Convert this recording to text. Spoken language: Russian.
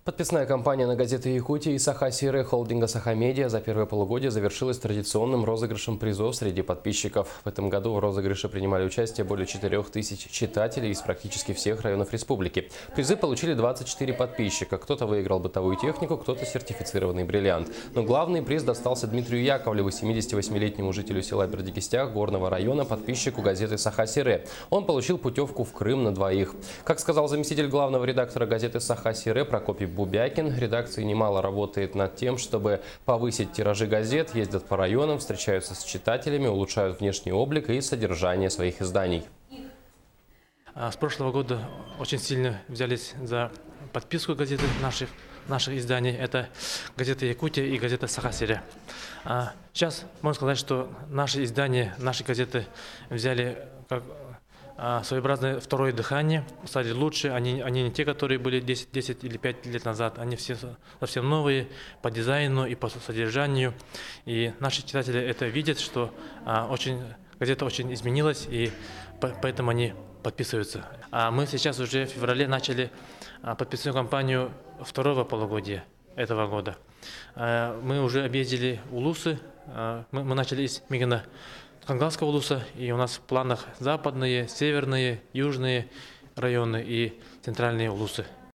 Подписная кампания на газеты Якутии и Саха-Сире холдинга «Саха-Медиа» за первое полугодие завершилась традиционным розыгрышем призов среди подписчиков. В этом году в розыгрыше принимали участие более 4000 читателей из практически всех районов республики. Призы получили 24 подписчика. Кто-то выиграл бытовую технику, кто-то сертифицированный бриллиант. Но главный приз достался Дмитрию Яковлеву, 78-летнему жителю села Бердикистях Горного района, подписчику газеты «Саха-Сире». Он получил путевку в Крым на двоих. Как сказал заместитель главного редактора газеты «Саха-Сире» Прокопий Бубякин, редакция немало работает над тем, чтобы повысить тиражи газет, ездят по районам, встречаются с читателями, улучшают внешний облик и содержание своих изданий. С прошлого года очень сильно взялись за подписку газеты наших изданий. Это газета «Якутия» и газета «Саха-Сире». Сейчас можно сказать, что наши издания, наши газеты взяли как своеобразное второе дыхание, стали лучше. Они не те, которые были 10 или 5 лет назад. Они все совсем новые по дизайну и по содержанию. И наши читатели это видят, что газета очень изменилась, и поэтому они подписываются. А мы сейчас уже в феврале начали подписную кампанию второго полугодия этого года. Мы уже объездили улусы. Мы начали из Мигана Кангалского улуса, и у нас в планах западные, северные, южные районы и центральные улусы.